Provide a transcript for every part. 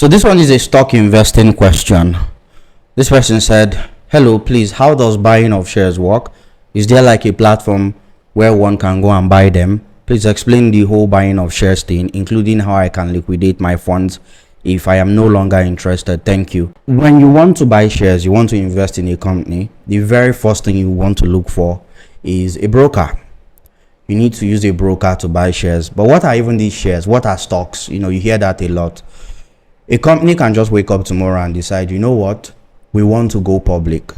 So this one is a stock investing question. This person said, hello, please, how does buying of shares work? Is there like a platform where one can go and buy them? Please explain the whole buying of shares thing, including how I can liquidate my funds if I am no longer interested. Thank you. When you want to buy shares, you want to invest in a company, the very first thing you want to look for is a broker. You need to use a broker to buy shares. But what are even these shares? What are stocks? You hear that a lot. A company can just wake up tomorrow and decide, you know what, we want to go public.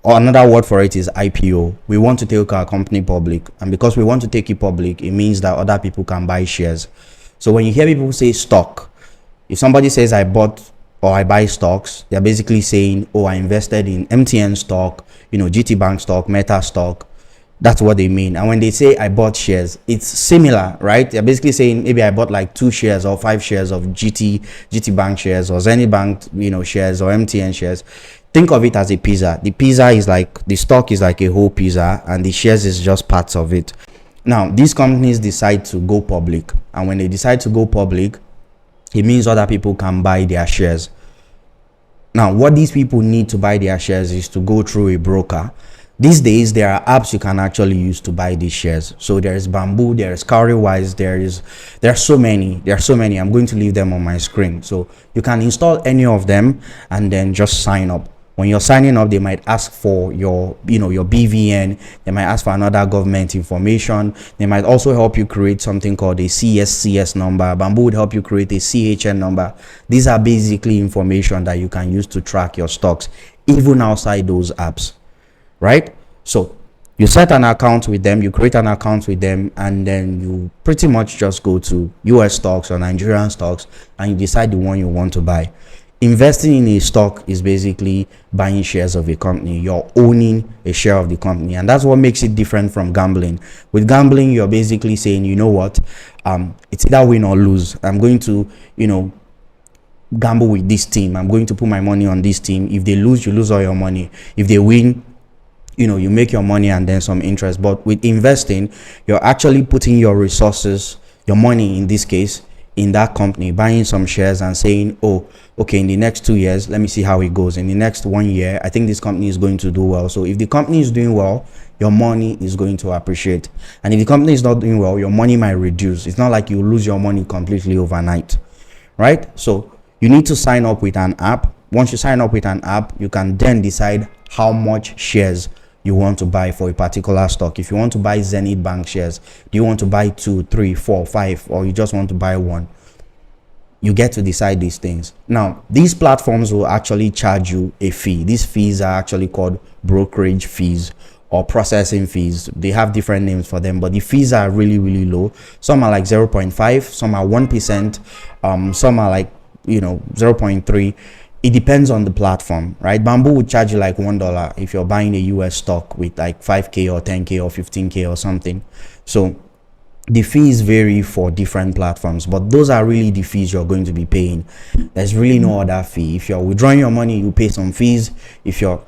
Or another word for it is IPO. We want to take our company public. And because we want to take it public, it means that other people can buy shares. So when you hear people say stock, if somebody says I bought or I buy stocks, they're basically saying, oh, I invested in MTN stock, GT Bank stock, Meta stock. That's what they mean. And when they say I bought shares, it's similar, right? They're basically saying maybe I bought like 2 shares or 5 shares of GT Bank shares or Zenith Bank, shares or MTN shares. Think of it as a pizza. The pizza is like, the stock is like a whole pizza and the shares is just parts of it. Now, these companies decide to go public. And when they decide to go public, it means other people can buy their shares. Now, what these people need to buy their shares is to go through a broker. These days, there are apps you can actually use to buy these shares. So there is Bamboo, there is Cowrywise, there are so many. I'm going to leave them on my screen. So you can install any of them and then just sign up. When you're signing up, they might ask for your BVN. They might ask for another government information. They might also help you create something called a CSCS number. Bamboo would help you create a CHN number. These are basically information that you can use to track your stocks, even outside those apps. Right? So you set an account with them, you create an account with them, and then you pretty much just go to US stocks or Nigerian stocks and you decide the one you want to buy. Investing in a stock is basically buying shares of a company. You're owning a share of the company, and that's what makes it different from gambling. With gambling, you're basically saying, you know what, it's either win or lose. I'm going to gamble with this team. I'm going to put my money on this team. If they lose, you lose all your money. If they win, you make your money and then some interest. But with investing, you're actually putting your resources, your money in this case, in that company, buying some shares and saying, oh, okay, in the next 2 years, let me see how it goes. In the next 1 year, I think this company is going to do well. So if the company is doing well, your money is going to appreciate. And if the company is not doing well, your money might reduce. It's not like you lose your money completely overnight, right? So you need to sign up with an app. Once you sign up with an app, you can then decide how much shares you want to buy for a particular stock. If you want to buy Zenith Bank shares, do you want to buy 2, 3, 4, 5, or you just want to buy 1? You get to decide these things. Now, these platforms will actually charge you a fee. These fees are actually called brokerage fees or processing fees. They have different names for them, but the fees are really, really low. Some are like 0.5, some are 1%, some are like 0.3. It depends on the platform, right? Bamboo would charge you like $1 if you're buying a US stock with like 5K or 10K or 15K or something. So the fees vary for different platforms, but those are really the fees you're going to be paying. There's really no other fee. If you're withdrawing your money, you pay some fees. If you're,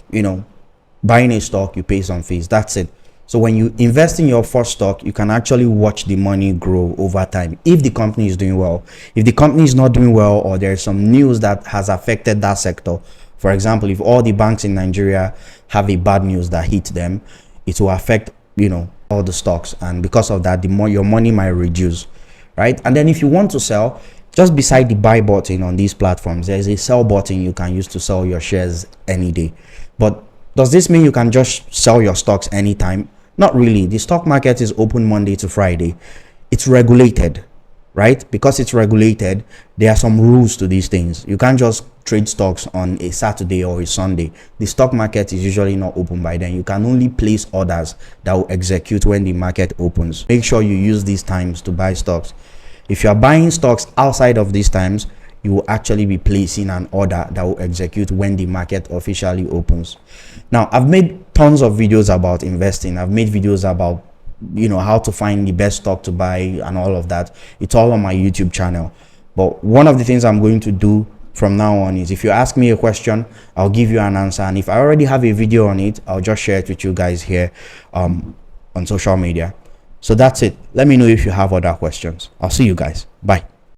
buying a stock, you pay some fees. That's it. So when you invest in your first stock, you can actually watch the money grow over time if the company is doing well. If the company is not doing well, or there's some news that has affected that sector, for example, if all the banks in Nigeria have a bad news that hit them, it will affect all the stocks, and because of that, your money might reduce, right? And then if you want to sell, just beside the buy button on these platforms, there's a sell button you can use to sell your shares any day. But does this mean you can just sell your stocks anytime? Not really. The stock market is open Monday to Friday. It's regulated, right? Because it's regulated, there are some rules to these things. You can't just trade stocks on a Saturday or a Sunday. The stock market is usually not open by then. You can only place orders that will execute when the market opens. Make sure you use these times to buy stocks. If you are buying stocks outside of these times, you will actually be placing an order that will execute when the market officially opens. Now, I've made tons of videos about investing. I've made videos about how to find the best stock to buy and all of that. It's all on my YouTube channel. But one of the things I'm going to do from now on is, if you ask me a question, I'll give you an answer. And if I already have a video on it, I'll just share it with you guys here on social media. So that's it. Let me know if you have other questions. I'll see you guys. Bye.